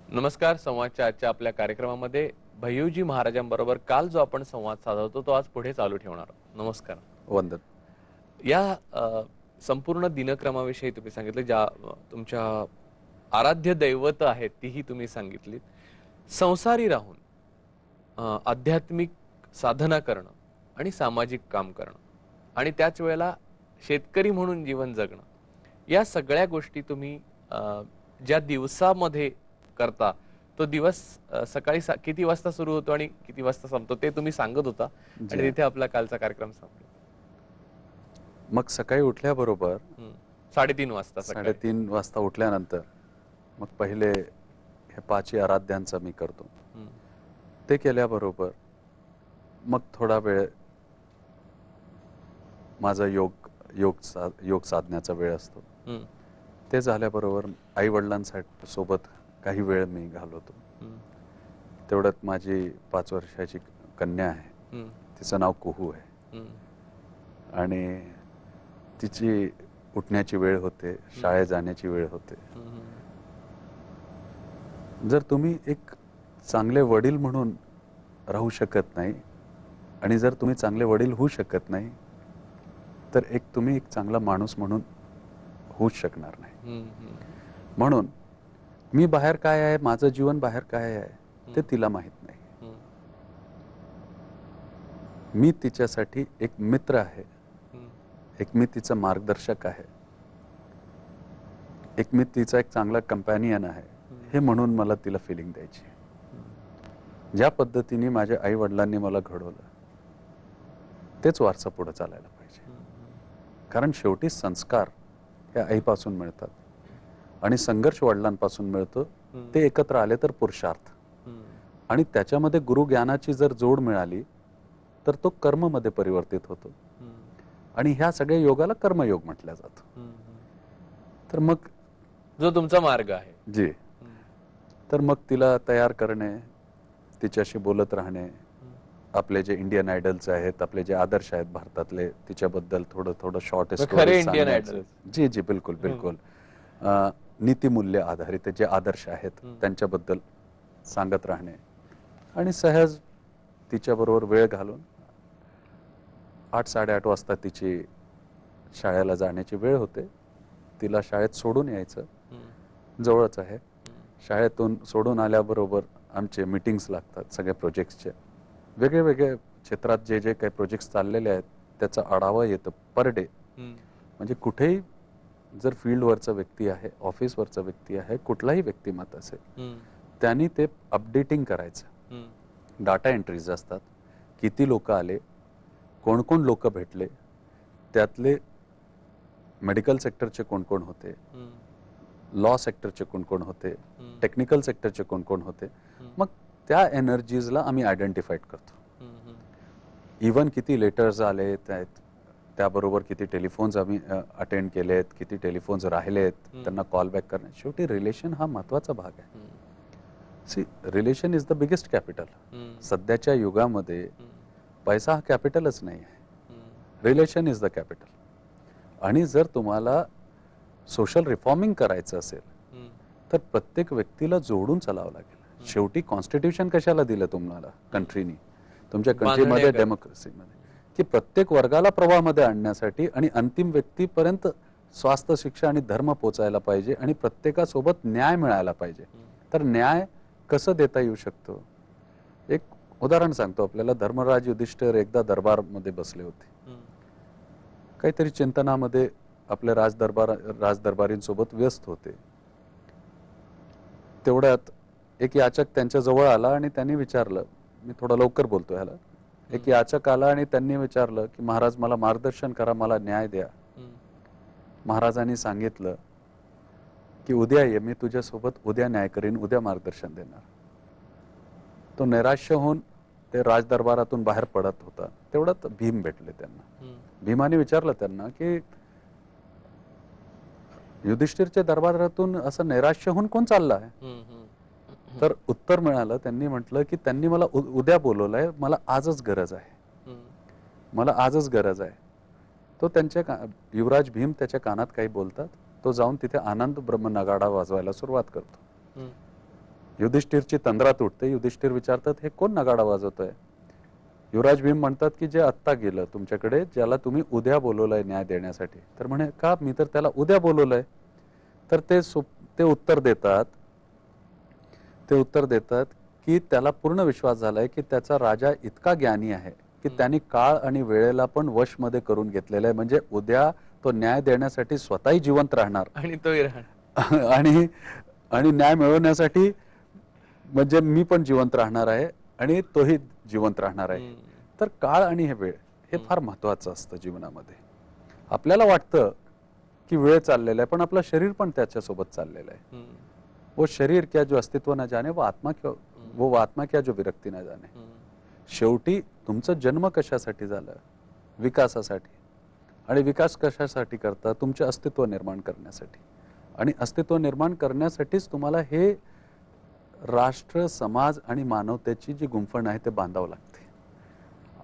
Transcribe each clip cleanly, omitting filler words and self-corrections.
नमस्कार. संवादच्या आजच्या आपल्या कार्यक्रमामध्ये भैयूजी महाराजांबरोबर काल जो आपण संवाद साधला होता तो आज पुढे चालू ठेवणार आहोत. नमस्कार. वंदन. या संपूर्ण दिनक्रमाविषयी तुम्ही सांगितलं, ज्या तुमच्या आराध्य दैवत आहेत तीही तुम्ही सांगितलीत. संसारी राहून आध्यात्मिक साधना करणं आणि सामाजिक काम करणं आणि त्याच वेळेला शेतकरी म्हणून जीवन जगणं, या सगळ्या गोष्टी तुम्ही ज्या दिवसामध्ये करता तो दिवस सकाळी किती वाजता सुरू होतो आणि किती वाजता संपतो ते तुम्ही सांगत होता आणि तिथे आपला कालचा कार्यक्रम संपला. मग सकाळी उठल्याबरोबर 3:30 वाजता 3:30 वाजता उठल्यानंतर मग पहिले हे 5 आराध्यांचा मी करतो. ते केल्याबरोबर मग थोडा वेळ माझा योग साधण्याचा वेळ असतो. ते झाल्याबरोबर आई वडिलांसाठी सोबत काही वेळ मी घालवतो. तेवढ्यात माझी 5 वर्षाची कन्या आहे, तिचं नाव कुहू आहे आणि तिची उठण्याची वेळ होते, शाळेत जाण्याची वेळ होते. जर तुम्ही एक चांगले वडील म्हणून राहू शकत नाही आणि जर तुम्ही चांगले वडील होऊ शकत नाही तर तुम्ही एक चांगला माणूस म्हणून होऊच शकणार नाही. म्हणून मी बाहेर काय आहे, माझं जीवन बाहेर काय आहे ते तिला माहित नाही. मी तिच्यासाठी एक मित्र आहे, एक मी तिचा मार्गदर्शक आहे, एक मी तिचा एक चांगला कंपॅनियन आहे, हे म्हणून मला तिला फिलिंग द्यायची. ज्या पद्धतीने माझ्या आई वडिलांनी मला घडवलं तेच वारसा पुढे चालायला पाहिजे. कारण शेवटी संस्कार हे आईपासून मिळतात आणि संघर्ष वडिलांपासून मिळतो. ते एकत्र आले तर पुरुषार्थ, आणि त्याच्यामध्ये गुरु ज्ञानाची जर जोड मिळाली तर तो कर्म मध्ये परिवर्तित होतो आणि ह्या सगळ्या योगाला कर्मयोग म्हटलं जातं. तर मग जो तुमचा मार्ग आहे जी, तर मग तिला तयार करणे, तिच्याशी बोलत राहणे, आपले जे इंडियन आयडल्स आहेत, आपले जे आदर्श आहेत भारतातले, तिच्याबद्दल थोडं थोडं शॉर्ट स्टोरी इंडियन आयडल. जी जी बिलकुल बिलकुल. नीतिमूल्य आधारित जे आदर्श आहेत त्यांच्याबद्दल सांगत राहणे आणि सहज तिच्याबरोबर वेळ घालून 8-8:30 वाजता तिची शाळेला जाण्याची वेळ होते. तिला शाळेत सोडून यायचं, जवळच आहे. शाळेतून सोडून आल्याबरोबर आमचे मीटिंग्स लागतात सगळ्या प्रोजेक्ट्सचे. वेगळे वेगळे क्षेत्रात जे जे काही प्रोजेक्ट्स चाललेले आहेत त्याचा आढावा येतो पर डे. म्हणजे कुठेही जर फील्डवरचा व्यक्ती आहे, ऑफिसवरचा व्यक्ती आहे, कुठलाही व्यक्तिमत असेल, त्यांनी ते अपडेटिंग करायचं. डाटा एंट्रीज असतात, किती लोक आले, कोण कोण लोक भेटले, त्यातले मेडिकल सेक्टरचे कोण कोण होते, लॉ सेक्टरचे कोण कोण होते, टेक्निकल सेक्टरचे कोण कोण होते. मग त्या एनर्जीजला आम्ही आयडेंटिफाईड करतो. इवन किती लेटर्स आले, त्याबरोबर किती टेलिफोन्स आम्ही अटेंड केलेत, किती टेलिफोन्स राहिलेत, त्यांना कॉल बॅक करणे. शेवटी रिलेशन हा महत्वाचा भाग आहे. See, relation is the biggest capital. सध्याच्या युगामध्ये पैसा हा कॅपिटलच नाही आहे, रिलेशन इज द कॅपिटल. आणि जर तुम्हाला सोशल रिफॉर्मिंग करायचं असेल तर प्रत्येक व्यक्तीला जोडून चालावं लागेल. शेवटी कॉन्स्टिट्यूशन कशाला दिलं तुम्हाला कंट्रीनी, तुमच्या कंट्रीमध्ये डेमोक्रेसीमध्ये, की प्रत्येक वर्गाला प्रवाहामध्ये आणण्यासाठी आणि अंतिम व्यक्तीपर्यंत स्वास्थ्य, शिक्षा आणि धर्म पोचायला पाहिजे आणि प्रत्येकासोबत न्याय मिळायला पाहिजे. तर न्याय कसं देता येऊ शकतो? एक उदाहरण सांगतो आपल्याला. धर्मराज युधिष्ठिर एकदा दरबारमध्ये बसले होते, काहीतरी चिंतनामध्ये आपल्या राजदरबारींसोबत व्यस्त होते. तेवढ्यात एक याचक त्यांच्या जवळ आला आणि त्यांनी विचारलं, मी थोडा लवकर बोलतो ह्याला. एक याचक आला आणि त्यांनी विचारलं की महाराज मला मार्गदर्शन करा, मला न्याय द्या. महाराजांनी सांगितलं की उद्या ये, मी तुझ्यासोबत उद्या न्याय करीन, उद्या मार्गदर्शन देणार. तो नैराश्य होऊन ते राजदरबारातून बाहेर पडत होता. तेवढ्यात भीम भेटले त्यांना. भीमाने विचारलं त्यांना की युधिष्ठिरच्या दरबारातून असं नैराश्य होऊन कोण चालला आहे? तर उत्तर मिळालं. त्यांनी म्हटलं की त्यांनी मला उद्या बोलवलंय, मला आजच गरज आहे, मला आजच गरज आहे. तो त्यांच्या युवराज भीम त्याच्या कानात काही बोलतात, तो जाऊन तिथे आनंद ब्रह्म नगाडा वाजवायला सुरुवात करतो. युधिष्ठिरची तंद्रा तुटते. युधिष्ठिर विचारतात, हे कोण नगाडा वाजवतोय? युवराज भीम म्हणतात की जे आत्ता गेलं तुमच्याकडे, ज्याला तुम्ही उद्या बोलवलंय न्याय देण्यासाठी. तर म्हणे, का? मी तर त्याला उद्या बोलवलंय. तर ते उत्तर देतात, की त्याला पूर्ण विश्वास झालाय की त्याचा राजा इतका ज्ञानी आहे की त्यांनी काळ आणि वेळेला पण वशमध्ये करून घेतलेलं आहे. म्हणजे उद्या तो न्याय देण्यासाठी स्वतःही जिवंत राहणार आणि तोही राहणार. आणि आणि न्याय मिळवण्यासाठी म्हणजे मी पण जिवंत राहणार आहे आणि तोही जिवंत राहणार आहे. तर काळ आणि हे वेळ हे फार महत्वाचं असतं जीवनामध्ये. आपल्याला वाटतं की वेळ चाललेला आहे, पण आपलं शरीर पण त्याच्यासोबत चाललेलं आहे. वो शरीर क्या जो अस्तित्व न जाने, वो आत्मा क्या जो विरक्ती न जाने. शेवटी तुमचा जन्म कशासाठी झाला? विकासासाठी. आणि विकास कशासाठी करता? तुमचे अस्तित्व निर्माण करण्यासाठी. आणि अस्तित्व निर्माण करण्यासाठीच तुम्हाला हे राष्ट्र, समाज आणि मानवतेची जी गुंफण आहे ते बांधावं लागते.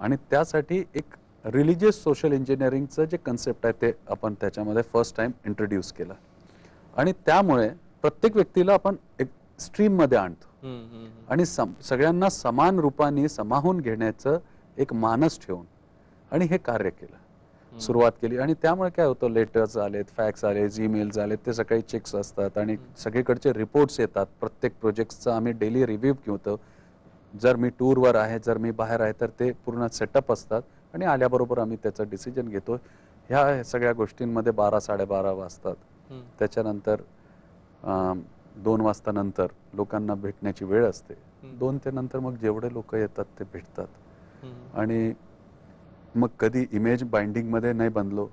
आणि त्यासाठी एक रिलिजियस सोशल इंजिनिअरिंगचं जे कन्सेप्ट आहे ते आपण त्याच्यामध्ये फर्स्ट टाइम इंट्रोड्यूस केलं. आणि त्यामुळे प्रत्येक व्यक्तीला आपण एक स्ट्रीम मध्ये आणतो आणि सगळ्यांना समान रूपाने समावून घेण्याचं एक मानस ठेवून आणि हे कार्य केलं, सुरुवात केली. आणि त्यामुळे काय होतं, लेटर्स आलेत, फॅक्स आले, ईमेल्स आलेत, ते सकाळी चेक्स असतात आणि सगळीकडचे रिपोर्ट्स येतात. प्रत्येक प्रोजेक्टचा आम्ही डेली रिव्ह्यू घेतो. जर मी टूरवर आहे, जर मी बाहेर आहे, तर ते पूर्ण सेटअप असतात आणि आल्याबरोबर आम्ही त्याचं डिसिजन घेतो. ह्या सगळ्या गोष्टींमध्ये 12-12:30 वाजतात. त्याच्यानंतर 2 वाजता नंतर लोकांना भेटण्याची वेळ असते. 2 ते नंतर मग जेवढे लोक येतात ते भेटतात. आणि मग कधी इमेज बाइंडिंग मध्ये नाही बनलो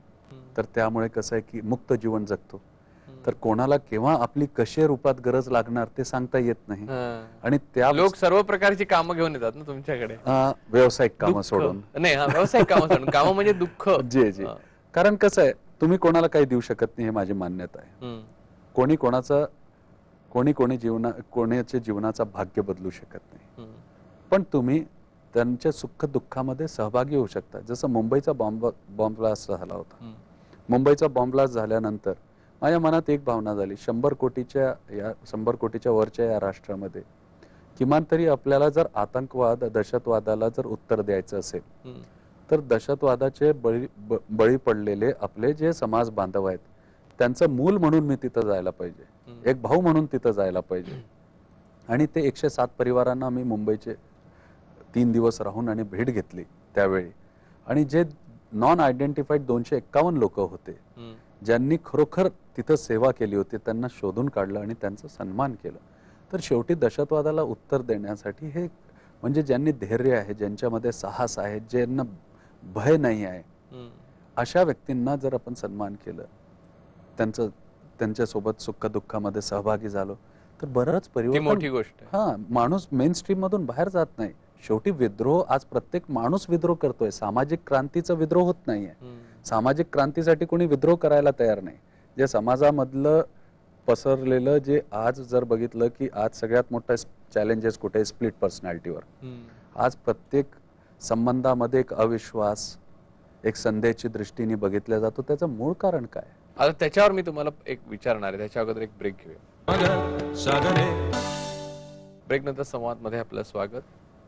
तर त्यामुळे कसं आहे की मुक्त जीवन जगतो. तर कोणाला केव्हा आपली कशा रूपात गरज लागणार ते सांगता येत नाही. आणि त्या लोक सर्व प्रकारची कामं घेऊन येतात ना तुमच्याकडे, व्यावसायिक कामं सोडून. नाही, व्यावसायिक कामं सोडून. कामं म्हणजे दुःख. जी. कारण कसं आहे, तुम्ही कोणाला काही देऊ शकत नाही हे माझी मान्यता आहे. कोणाच्या जीवनाचा भाग्य बदलू शकत नाही, पण तुम्ही त्यांच्या सुख दुःखामध्ये सहभागी होऊ शकता. जसं मुंबईचा बॉम्ब ब्लास्ट झाला होता. मुंबईचा बॉम्ब ब्लास्ट झाल्यानंतर माझ्या मनात एक भावना झाली, 100 कोटीच्या वरच्या या राष्ट्रामध्ये किमान तरी आपल्याला जर आतंकवाद, दहशतवादाला जर उत्तर द्यायचं असेल तर दहशतवादाचे बळी पडलेले आपले जे समाज बांधव आहेत त्यांचं मूल म्हणून मी तिथं जायला पाहिजे, एक भाऊ म्हणून तिथं जायला पाहिजे. आणि ते 107 परिवारांना मी मुंबईचे 3 दिवस राहून आणि भेट घेतली त्यावेळी. आणि जे नॉन आयडेंटिफाईड 251 लोक होते ज्यांनी खरोखर तिथं सेवा केली होती, त्यांना शोधून काढलं आणि त्यांचा सन्मान केलं. तर शेवटी दहशतवादाला उत्तर देण्यासाठी हे म्हणजे ज्यांनी धैर्य आहे, ज्यांच्यामध्ये साहस आहे, ज्यांना भय नाही आहे, अशा व्यक्तींना जर आपण सन्मान केलं, त्यांच्यासोबत सुख दुःखामध्ये सहभागी झालो तर बरंच परिवर्तन. मोठी गोष्ट आहे. माणूस मेन स्ट्रीम मधून बाहेर जात नाही. शेवटी विद्रोह, आज प्रत्येक माणूस विद्रोह करतोय. सामाजिक क्रांतीचा विद्रोह होत नाहीये. सामाजिक क्रांतीसाठी कोणी विद्रोह करायला तयार नाही. जे समाजामधलं पसरलेलं, जे आज जर बघितलं की आज सगळ्यात मोठा चॅलेंजेस कुठे, स्प्लिट पर्सनॅलिटीवर. आज प्रत्येक संबंधामध्ये एक अविश्वास, एक संदेहाची दृष्टीने बघितल्या जातो. त्याचं मूळ कारण काय? आता त्याच्यावर मी तुम्हाला एक विचारणार आहे, त्याच्या अगोदर एक ब्रेक घेऊया. ब्रेक नंतर संवाद मध्ये आपलं स्वागत.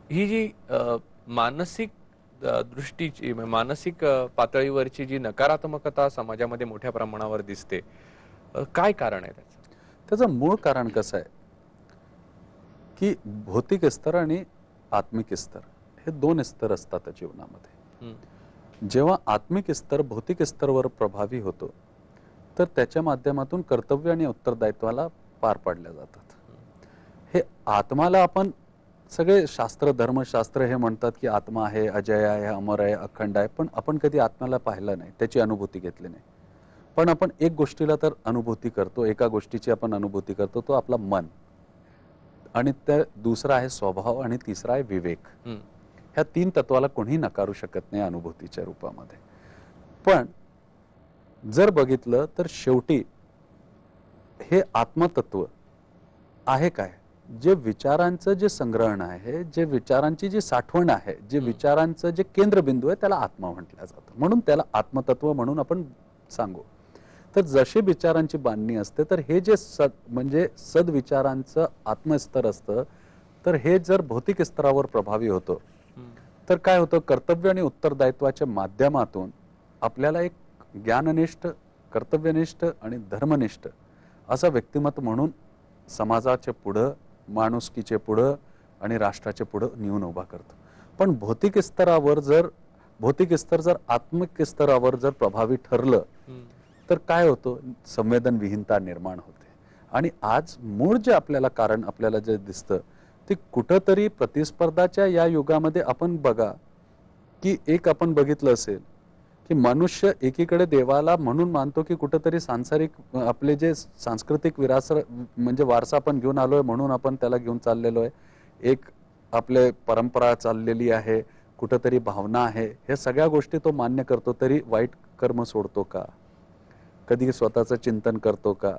ही जी मानसिक दृष्टीची, मानसिक पातळीवरची जी नकारात्मकता समाजामध्ये मोठ्या प्रमाणावर दिसते, काय कारण आहे त्याचं मूळ कारण कसं आहे की भौतिक स्तर आणि आत्मिक स्तर हे 2 स्तर असतात जीवनामध्ये. जेव्हा आत्मिक स्तर भौतिक स्तरावर प्रभावी होतो तर त्याच्या माध्यमातून कर्तव्य आणि उत्तरदायित्वाला पार पाडल्या जातात. हे आत्माला आपण सगळे शास्त्र, धर्मशास्त्र हे म्हणतात की आत्मा आहे, अजय आहे, अमर आहे, अखंड आहे, पण आपण कधी आत्म्याला पाहिलं नाही, त्याची अनुभूती घेतली नाही. पण आपण एक गोष्टीला तर अनुभूती करतो, एका गोष्टीची आपण अनुभूती करतो, तो आपला मन. आणि त्या दुसरा आहे स्वभाव आणि तिसरा आहे विवेक. ह्या 3 तत्वाला कोणी नकारू शकत नाही अनुभूतीच्या रूपामध्ये. पण जर बघितलं तर शेवटी हे आत्मतत्व आहे काय, जे विचारांचं जे संग्रहण आहे, जे विचारांची जी साठवण आहे, जे विचारांचं जे केंद्रबिंदू आहे, त्याला आत्मा म्हटलं जातं. म्हणून त्याला आत्मतत्व म्हणून आपण सांगू. तर जशी विचारांची बांधणी असते, तर हे जे म्हणजे सद्विचारांचं आत्मस्तर असतं, तर हे जर भौतिक स्तरावर प्रभावी होतं, तर काय होतं, कर्तव्य आणि उत्तरदायित्वाच्या माध्यमातून आपल्याला एक ज्ञाननिष्ठ, कर्तव्यनिष्ठ आणि धर्मनिष्ठ असं व्यक्तिमत्व म्हणून समाजाच्या पुढं, माणुसकीचे पुढं आणि राष्ट्राच्या पुढं नेऊन उभा करतो. पण भौतिक स्तरावर जर आत्मिक स्तरावर जर प्रभावी ठरलं, तर काय होतं, संवेदन विहीनता निर्माण होते. आणि आज मूळ जे आपल्याला कारण आपल्याला जे दिसतं, ते कुठंतरी प्रतिस्पर्धाच्या या युगामध्ये आपण बघा की एक आपण बघितलं असेल की मनुष्य एकीकडे देवाला म्हणून मानतो की कुठंतरी सांसारिक आपले जे सांस्कृतिक म्हणजे वारसा आपण घेऊन आलोय म्हणून आपण त्याला घेऊन चाललेलो आहे, एक आपले परंपरा चाललेली आहे, कुठंतरी भावना आहे, हे सगळ्या गोष्टी तो मान्य करतो, तरी वाईट कर्म सोडतो का, कधी स्वतःचं चिंतन करतो का,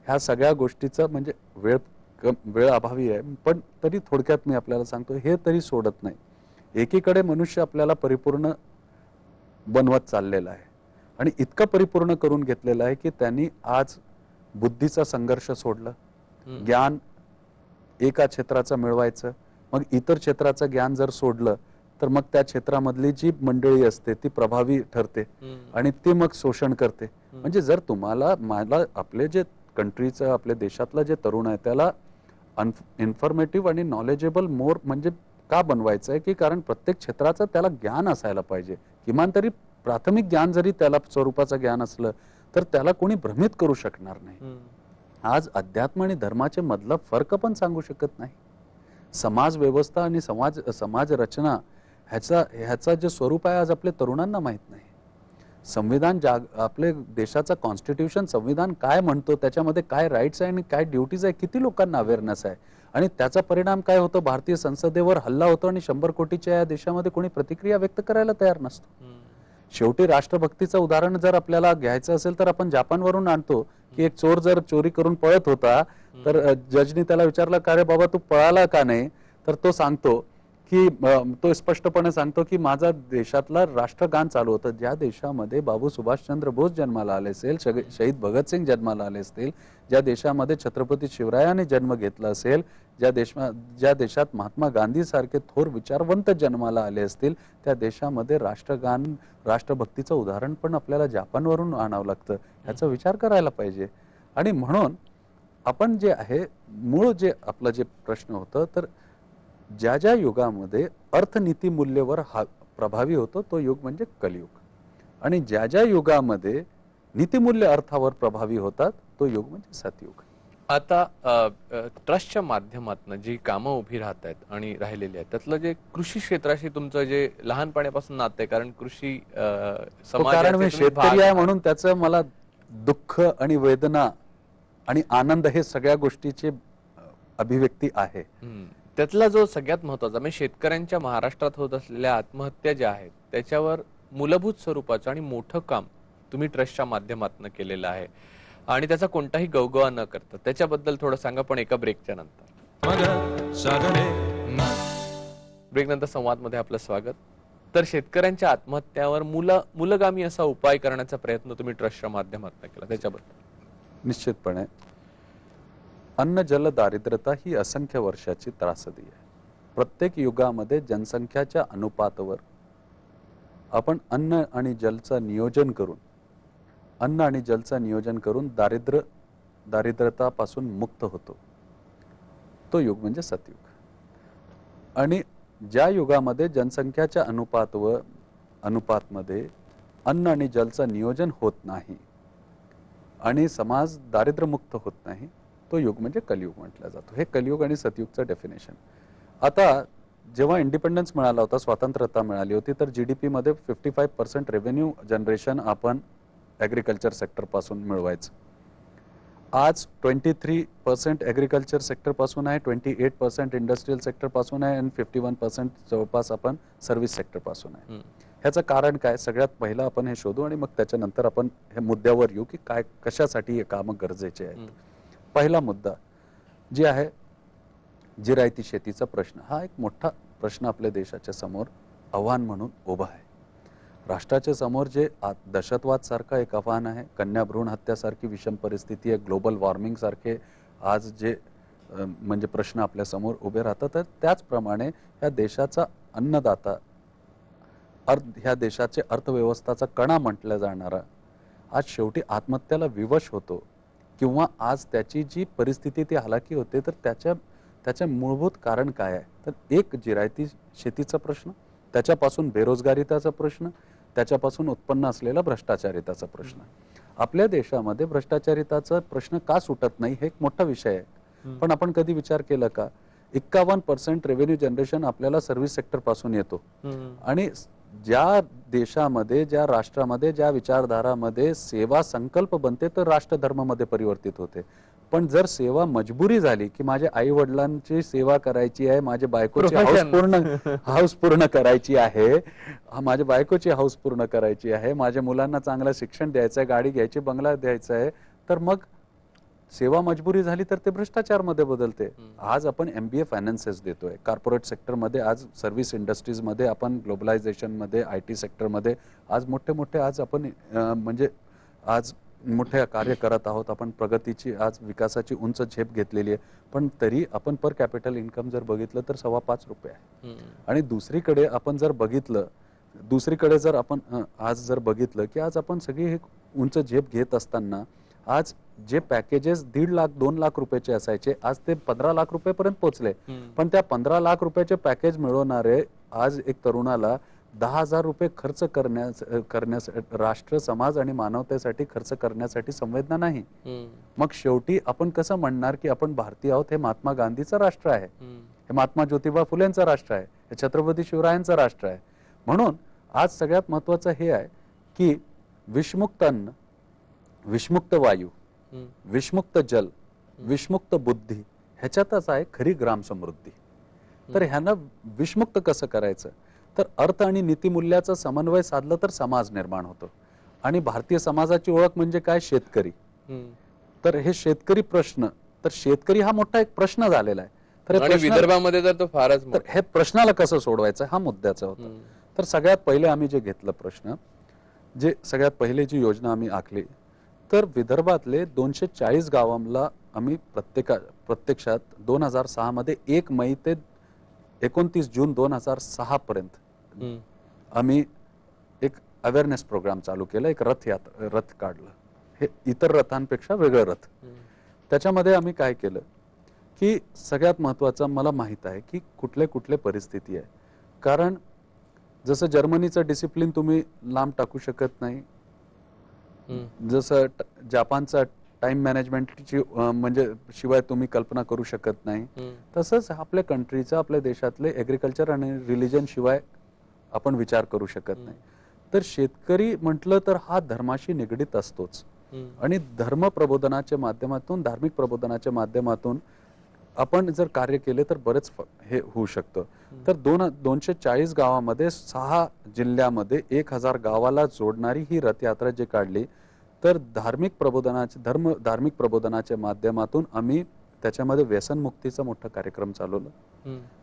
ह्या सगळ्या गोष्टीचं म्हणजे वेळ अभावी आहे, पण तरी थोडक्यात मी आपल्याला सांगतो, हे तरी सोडत नाही. एकीकडे मनुष्य आपल्याला परिपूर्ण बनवत चाललेला आहे आणि इतकं परिपूर्ण करून घेतलेलं आहे की त्यांनी आज बुद्धीचा संघर्ष सोडलं, ज्ञान एका क्षेत्राचं मिळवायचं, मग इतर क्षेत्राचं ज्ञान जर सोडलं तर मग त्या क्षेत्रामधली जी मंडळी असते ती प्रभावी ठरते आणि ती मग शोषण करते. म्हणजे जर तुम्हाला मला आपले जे कंट्रीचं, आपल्या देशातलं जे तरुण आहे त्याला इन्फॉर्मेटिव्ह आणि नॉलेजेबल मोर म्हणजे का बनवायचं आहे की कारण प्रत्येक क्षेत्राचं त्याला ज्ञान असायला पाहिजे, किमान तरी प्राथमिक ज्ञान जरी त्याला स्वरूपाचं ज्ञान असलं तर त्याला कोणी भ्रमित करू शकणार नाही. आज अध्यात्म आणि धर्माचे मधला फरक पण सांगू शकत नाही. समाज व्यवस्था आणि समाज रचना ह्याचा जे स्वरूप आहे आज आपल्या तरुणांना माहित नाही. संविधान आपले देशाचा कॉन्स्टिट्यूशन संविधान काय म्हणतो, त्याच्यामध्ये काय राईट्स आहे आणि काय ड्युटीज आहे, किती लोकांना अवेअरनेस आहे आणि त्याचा परिणाम काय होतो, भारतीय संसदेवर हल्ला होतो आणि 100 कोटीच्या या देशामध्ये कोणी प्रतिक्रिया व्यक्त करायला तयार नसतो. शेवटी राष्ट्रभक्तीचं उदाहरण जर आपल्याला घ्यायचं असेल तर आपण जपानवरून आणतो की एक चोर जर चोरी करून पळत होता तर जजनी त्याला विचारलं का रे बाबा तू पळाला का नाही, तर तो सांगतो की तो स्पष्टपणे सांगतो की माझा देशातला राष्ट्रगान चालू होतं. ज्या देशामध्ये बाबू सुभाषचंद्र बोस जन्माला आले असेल, शहीद भगतसिंग जन्माला आले असतील, ज्या देशामध्ये छत्रपती शिवरायांनी जन्म घेतला असेल, ज्या देशात महात्मा गांधी सारखे थोर विचारवंत जन्माला आले असतील, त्या देशामध्ये राष्ट्रगान, राष्ट्रभक्तीचं उदाहरण पण आपल्याला जपानवरून आणावं लागतं. ह्याचा विचार करायला पाहिजे. आणि म्हणून आपण जे आहे मूळ जे आपलं जे प्रश्न होतं, तर ज्या ज्या युगामध्ये अर्थनीती मूल्यवर प्रभावी होतो तो युग म्हणजे कलियुग, आणि ज्या ज्या युगामध्ये नीतिमूल्य अर्थावर प्रभावी होतात तो युग म्हणजे सतयुग. आता ट्रस्टच्या माध्यमातून जी कामं उभी राहत आहेत आणि राहिलेली आहेत, त्यातलं जे कृषी क्षेत्राशी तुमचं जे लहानपणापासून नातं आहे, कारण कृषी कारण मी शेतकरी आहे म्हणून त्याचं मला दुःख आणि वेदना आणि आनंद हे सगळ्या गोष्टीची अभिव्यक्ती आहे. त्यातला जो सगळ्यात महत्वाचा म्हणजे शेतकऱ्यांच्या महाराष्ट्रात होत असलेल्या आत्महत्या ज्या आहेत त्याच्यावर मूलभूत स्वरूपाचं आणि मोठं काम तुम्ही ट्रस्टच्या माध्यमातून केलेलं आहे आणि त्याचा कोणताही गवगवा न करता त्याच्याबद्दल थोडं सांगा, पण एका ब्रेकच्या नंतर. ब्रेक नंतर संवाद मध्ये आपलं स्वागत. तर शेतकऱ्यांच्या आत्महत्यावर मूलगामी असा उपाय करण्याचा प्रयत्न तुम्ही ट्रस्टच्या माध्यमातून केला, त्याच्याबद्दल. निश्चितपणे अन्न जल दारिद्र्यता ही असंख्य वर्षाची त्रासदी आहे. प्रत्येक युगामध्ये जनसंख्याच्या अनुपातावर आपण अन्न आणि जलचं नियोजन करून दारिद्र्यतापासून मुक्त होतो. तो युग म्हणजे सतयुग. आणि ज्या युगामध्ये जनसंख्याच्या अनुपातमध्ये अन्न आणि जलचं नियोजन होत नाही आणि समाज दारिद्र्यमुक्त होत नाही, तो युग म्हणजे कलियुग म्हटला जातो. हे कलियुग आणि सतयुगचं डेफिनेशन. आता जेव्हा इंडिपेंडन्स मिळाला होता, स्वातंत्र्यता मिळाली होती, तर GDP मध्ये 55% रेव्हेन्यू जनरेशन आपण ॲग्रिकल्चर सेक्टर पासून मिळवायचं. आज 23% ॲग्रिकल्चर सेक्टर पासून आहे, 28% इंडस्ट्रियल सेक्टर पासून आहे आणि 51% जवळपास आपण सर्व्हिस सेक्टर पासून आहे. ह्याचं कारण काय, सगळ्यात पहिलं आपण हे शोधू आणि मग त्याच्यानंतर आपण हे मुद्द्यावर येऊ की काय कशासाठी हे कामं गरजेचे आहेत. पहिला मुद्दा जे आहे जिरायती शेतीचा प्रश्न. हा एक मोठा प्रश्न आपल्या देशाच्या समोर आव्हान म्हणून उभा आहे. राष्ट्राच्या समोर जे दहशतवाद सारखा एक आव्हान आहे, कन्या भ्रूण हत्यासारखी विषम परिस्थिती आहे, ग्लोबल वॉर्मिंग सारखे आज जे म्हणजे प्रश्न आपल्या समोर उभे राहतात, तर त्याचप्रमाणे ह्या देशाचा अन्नदाता, ह्या देशाचे अर्थव्यवस्थाचा कणा म्हटला जाणारा आज शेवटी आत्महत्याला विवश होतो किंवा आज त्याची जी परिस्थिती ती हालाकी होते, तर त्याचे मूलभूत कारण काय आहे? तर एक जिरायती शेतीचा प्रश्न, त्याच्यापासून बेरोजगारीचा प्रश्न, त्याच्यापासून उत्पन्न असलेला भ्रष्टाचारिताचा प्रश्न. आपल्या देशामध्ये भ्रष्टाचारिताचा प्रश्न का सुटत नाही हे एक मोठा विषय आहे. पण आपण कधी विचार केला का 51% रेव्हेन्यू जनरेशन आपल्याला सर्व्हिस सेक्टर पासून येतो आणि ज्या देशामध्ये, ज्या राष्ट्रामध्ये, ज्या विचारधारामध्ये सेवा संकल्प बनते तर राष्ट्रधर्म मध्ये परिवर्तित होते. पण जर सेवा मजबुरी झाली की माझ्या आई वडिलांची सेवा करायची आहे, माझ्या बायकोची हाऊस पूर्ण करायची आहे, माझ्या बायकोची हाऊस पूर्ण करायची आहे, माझ्या मुलांना चांगलं शिक्षण द्यायचं आहे, गाडी घ्यायची, बंगला द्यायचा आहे, तर मग सेवा मजबुरी झाली तर ते भ्रष्टाचार मध्ये बदलते. आज आपण MBA फायनान्सेस देतोय कॉर्पोरेट सेक्टर मध्ये, आज सर्व्हिस इंडस्ट्रीज मध्ये, आपण ग्लोबलायझेशन मध्ये, IT सेक्टर मध्ये आज मोठे आज आपण म्हणजे आज मोठे कार्य करत आहोत. आपण प्रगतीची आज विकासाची उंच झेप घेतलेली आहे. पण तरी आपण पर कॅपिटल इन्कम जर बघितलं तर ₹5.25 आहे. आणि दुसरीकडे आपण जर बघितलं, दुसरीकडे जर आपण आज जर बघितलं की आज आपण सगळी हे उंच झेप घेत असताना आज जे पॅकेजेस 1.5 लाख 2 लाख रुपयाचे असायचे आज ते 15 लाख रुपयापर्यंत पोहोचले. पण त्या 15 लाख रुपयाचे पॅकेज मिळवणारे आज एक तरुणाला 10,000 रुपये खर्च करण्यास राष्ट्र, समाज आणि मानवतेसाठी खर्च करण्यासाठी संवेदना नाही. मग शेवटी आपण कसं म्हणणार की आपण भारतीय आहोत? हे महात्मा गांधीचं राष्ट्र आहे, हे महात्मा ज्योतिबा फुलेंचं राष्ट्र आहे, हे छत्रपती शिवरायांचं राष्ट्र आहे. म्हणून आज सगळ्यात महत्वाचं हे आहे की विषमुक्त अन्न, विषमुक्त वायू, विषमुक्त जल, विषमुक्त बुद्धी, ह्याच्यातच आहे खरी ग्राम समृद्धी. तर ह्यांना विषमुक्त कसं करायचं? तर अर्थ आणि नीतिमूल्याचा समन्वय साधलं तर समाज निर्माण होतो. आणि भारतीय समाजाची ओळख म्हणजे काय? शेतकरी. तर हे शेतकरी प्रश्न, तर शेतकरी हा मोठा एक प्रश्न झालेला आहे. तर विदर्भामध्ये तर तो फारच तर हे प्रश्नाला कसं सोडवायचं हा मुद्द्याचा होता. तर सगळ्यात पहिले आम्ही जे घेतलं प्रश्न, जे सगळ्यात पहिले जी योजना आम्ही आखली, तर विदर्भातले 240 गावांना आम्ही प्रत्यक्षात 2006 मध्ये 1 मे ते 29 जून 2006 पर्यंत आम्ही एक अवेअरनेस प्रोग्राम चालू केला. एक रथ काढलं, हे इतर रथांपेक्षा वेगळं रथ. त्याच्यामध्ये आम्ही काय केलं की सगळ्यात महत्वाचं मला माहित आहे की कुठले परिस्थिती आहे. कारण जसं जर्मनीचं डिसिप्लिन तुम्ही लांब टाकू शकत नाही, जसं जपानचा टाइम मॅनेजमेंटची म्हणजे शिवाय तुम्ही कल्पना करू शकत नाही, तसंच आपल्या कंट्रीचा, आपल्या देशातले एग्रीकल्चर आणि रिलिजन शिवाय आपण विचार करू शकत नाही. तर शेतकरी म्हटलं तर हा धर्माशी निगडीत असतोच. आणि धर्म प्रबोधनाच्या माध्यमातून, धार्मिक प्रबोधनाच्या माध्यमातून आपण जर कार्य केले तर बरेच हे होऊ शकतं. तर 240 गावामध्ये 6 जिल्ह्यामध्ये 1000 गावाला जोडणारी ही रथयात्रा जी काढली, तर धार्मिक प्रबोधनाच्या माध्यमातून आम्ही त्याच्यामध्ये व्यसनमुक्तीचा मोठा कार्यक्रम चालवला.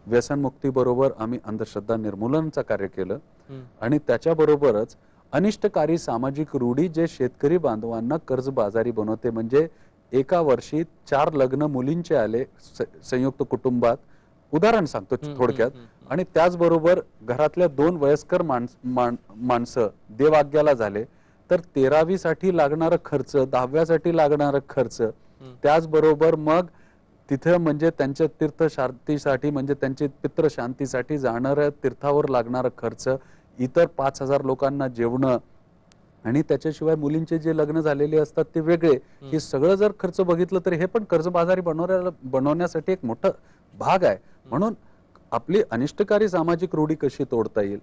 व्यसनमुक्ती बरोबर आम्ही अंधश्रद्धा निर्मूलनाचं कार्य केलं. आणि त्याच्याबरोबरच अनिष्टकारी सामाजिक रूढी जे शेतकरी बांधवांना कर्जबाजारी बनवते, म्हणजे एका वर्षी 4 लग्न मुलींचे आले संयुक्त कुटुंबात, उदाहरण सांगतो थोडक्यात. आणि त्याचबरोबर घरातल्या 2 वयस्कर माणसं देवाज्ञाला झाले, तर 13वी साठी लागणारा खर्च, 10व्या साठी लागणारा खर्च, त्याचबरोबर मग तिथे म्हणजे त्यांच्या तीर्थ शांतीसाठी, म्हणजे त्यांचे पितृ शांतीसाठी जाणाऱ्या तीर्थावर लागणारा खर्च, इतर 5000 लोकांना जेवणं, आणि त्याच्याशिवाय मुलींचे जे लग्न झालेले असतात ते वेगळे. हे सगळं जर खर्च बघितलं तर हे पण कर्जबाजारी बनवण्यासाठी एक मोठा भाग आहे. म्हणून आपली अनिष्टकारी सामाजिक रूढी कशी तोडता येईल,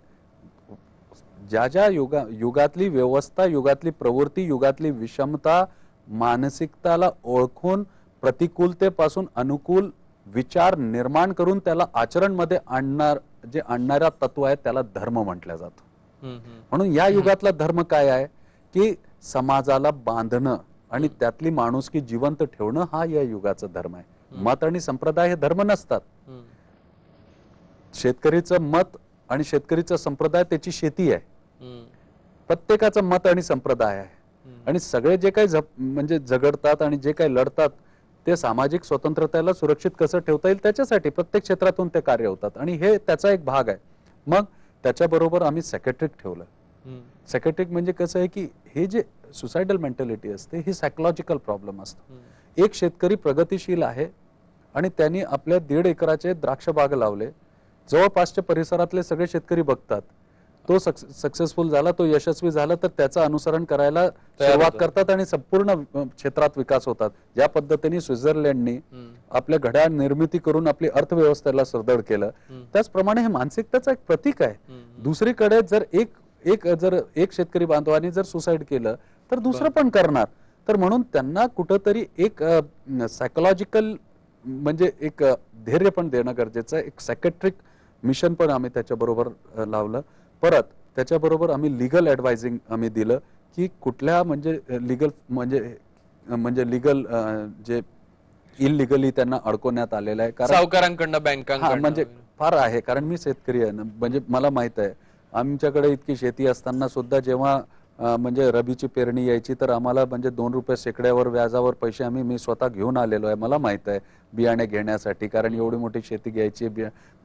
ज्या युगातली व्यवस्था, युगातली प्रवृत्ती, युगातली विषमता, मानसिकताला ओळखून प्रतिकूलतेपासून अनुकूल विचार निर्माण करून त्याला आचरणमध्ये आणणारा तत्व आहे, त्याला धर्म म्हटलं जातं. म्हणून या युगातला धर्म काय आहे की समाजाला बांधणं आणि त्यातली माणुसकी जिवंत ठेवणं, हा या युगाचा धर्म आहे. मत आणि संप्रदाय हे धर्म नसतात. शेतकरीचं मत आणि शेतकरीचा संप्रदाय त्याची शेती आहे. प्रत्येकाचं मत आणि संप्रदाय आहे आणि सगळे जे काही म्हणजे झगडतात आणि जे काही लढतात ते सामाजिक स्वतंत्रतेला सुरक्षित कसं ठेवता येईल त्याच्यासाठी प्रत्येक क्षेत्रातून ते कार्य होतात आणि हे त्याचा एक भाग आहे. मग त्याच्याबरोबर आम्ही सेक्रेटरीक ठेवलं. सेक्रेटरीक म्हणजे कसं आहे की हे जे सुसायडल मेंटॅलिटी असते ही सायकोलॉजिकल प्रॉब्लेम असतो. एक शेतकरी प्रगतिशील आहे आणि त्यांनी आपल्या 1.5 एकराचे द्राक्ष बाग लावले. जवळपासच्या परिसरातले सगळे शेतकरी बघतात तो सक्सेसफुल झाला, तो यशस्वी झाला, तर त्याचं अनुसरण करायला सुरुवात करतात आणि संपूर्ण क्षेत्रात विकास होतात. ज्या पद्धतीने स्वित्झर्लंडनी आपल्या घड्याळ निर्मिती करून आपली अर्थव्यवस्थेला सुदृढ केलं त्याचप्रमाणे हे मानसिकतेचं एक प्रतीक आहे. दुसरीकडे जर एक शेतकरी बांधवानी जर सुसाईड केलं तर दुसरं पण करणार. तर म्हणून त्यांना कुठंतरी एक सायकोलॉजिकल म्हणजे एक धैर्य पण देणं गरजेचं आहे. एक सायकेट्रिक मिशन पण आम्ही त्याच्याबरोबर लावलं. परत त्याच्याबरोबर आम्ही लिगल ऍडवायझिंग आम्ही दिलं की कुठल्या म्हणजे लिगल जे इलिगली त्यांना अडकवण्यात आलेलं आहे. कारण सावकारांकडनं बँकांकडनं म्हणजे फार आहे, कारण मी शेतकरी आहे ना, म्हणजे मला माहित आहे आमच्याकडे इतकी शेती असताना सुद्धा जेव्हा म्हणजे रबीची पेरणी यायची तर आम्हाला म्हणजे 2 रुपये शेकड्यावर व्याजावर पैसे मी स्वतः घेऊन आलेलो आहे. मला माहित आहे बियाणे घेण्यासाठी, कारण एवढी मोठी शेती घ्यायची,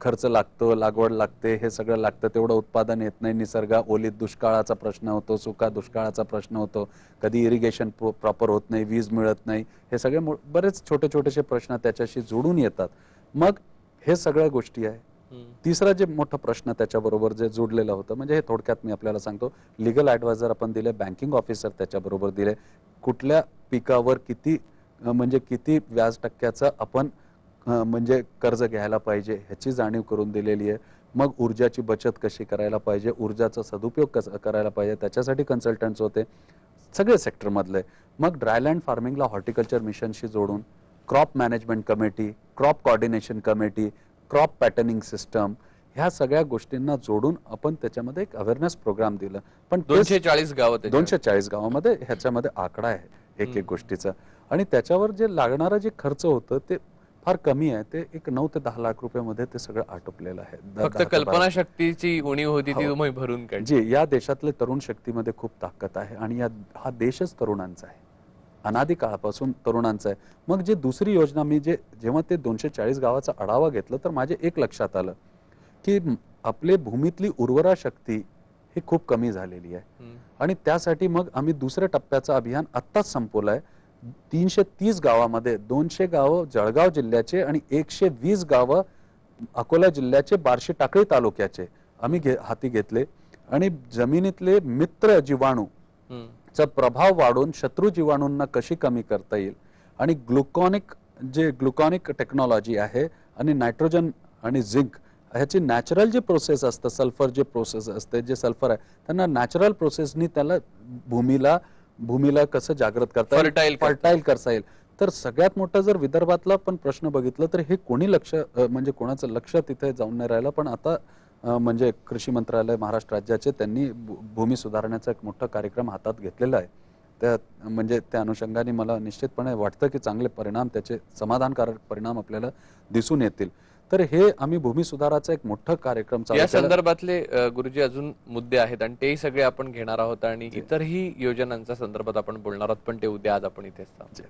खर्च लागतो, लागवड लागते, हे सगळं लागतं, तेवढं उत्पादन येत नाही. निसर्गा ओलीत दुष्काळाचा प्रश्न होतो, सुका दुष्काळाचा प्रश्न होतो, कधी इरिगेशन प्रॉपर होत नाही, वीज मिळत नाही, हे सगळे बरेच छोटे छोटेसे प्रश्न त्याच्याशी जोडून येतात. मग हे सगळ्या गोष्टी आहे. तिसरा जे मोठा प्रश्न त्याच्याबरोबर जे जोडलेलं होतं म्हणजे हे थोडक्यात मी आपल्याला सांगतो. लिगल ऍडवायझर आपण दिले, बँकिंग ऑफिसर त्याच्याबरोबर दिले, कुठल्या पिकावर किती व्याज टक्क्याचं आपण म्हणजे कर्ज घ्यायला पाहिजे ह्याची जाणीव करून दिलेली आहे. मग ऊर्जाची बचत कशी करायला पाहिजे, ऊर्जाचा सदुपयोग कसा करायला पाहिजे त्याच्यासाठी कन्सल्टंट्स होते सगळे सेक्टर मधले. मग ड्रायलँड फार्मिंगला हॉर्टिकल्चर मिशनशी जोडून crop management committee, crop coordination committee, crop patterning system, ह्या सगळ्या गोष्टींना जोडून आपण त्याच्यामध्ये एक अवेअरनेस प्रोग्राम दिलं. पण 240 गावं 240 गावामध्ये ह्याच्यामध्ये आकडा आहे एक गोष्टीचा आणि त्याच्यावर जे लागणारं जे खर्च होतं ते फार कमी आहे. ते एक 9 ते 10 लाख रुपयामध्ये ते सगळं आटोपलेलं आहे. फक्त कल्पना शक्तीची उणीव होती ती तुम्ही भरून काढली. जी या देशातले तरुण शक्तीमध्ये खूप ताकद आहे आणि हा देशच तरुणांचा आहे, अनादी काळापासून तरुणांचा आहे. मग जे दुसरी योजना मी जेव्हा ते 240 गावाचा आढावा घेतला तर माझे एक लक्षात आलं की आपले भूमीतली उर्वरा शक्ती ही खूप कमी झालेली आहे आणि त्यासाठी मग आम्ही दुसऱ्या टप्प्याचं अभियान आत्ताच संपवलंय. 330 गावामध्ये 200 गावं जळगाव जिल्ह्याचे आणि 120 गावं अकोला जिल्ह्याचे बार्शी टाकळी तालुक्याचे आम्ही हाती घेतले आणि जमिनीतले मित्र जीवाणू चा प्रभाव वाढून शत्रू जीवाणूंना कशी कमी करता येईल आणि ग्लुकॉनिक टेक्नॉलॉजी आहे आणि नायट्रोजन आणि झिंक ह्याची नॅचरल जे प्रोसेस असतं, सल्फर जे प्रोसेस असते, जे सल्फर आहे त्यांना नॅचरल प्रोसेसनी त्याला भूमीला कसं जागृत करता येईल, फर्टाईल करता येईल. तर सगळ्यात मोठा जर विदर्भातला पण प्रश्न बघितलं तर हे कोणी म्हणजे कोणाचं लक्ष तिथे जाऊन नाही राहिलं. पण आता म्हणजे कृषी मंत्रालय महाराष्ट्र राज्याचे त्यांनी भूमी सुधारण्याचा एक मोठा कार्यक्रम हातात घेतलेला आहे. त्या अनुषंगाने मला निश्चितपणे वाटतं की चांगले परिणाम, त्याचे समाधानकारक परिणाम आपल्याला दिसून येतील. तर हे आम्ही भूमी सुधाराचा एक मोठा कार्यक्रम या संदर्भातले गुरुजी अजून मुद्दे आहेत आणि तेही सगळे आपण घेणार आहोत आणि इतरही योजनांच्या संदर्भात आपण बोलणार आहोत, पण ते उद्या आज आपण इथेच थांबू.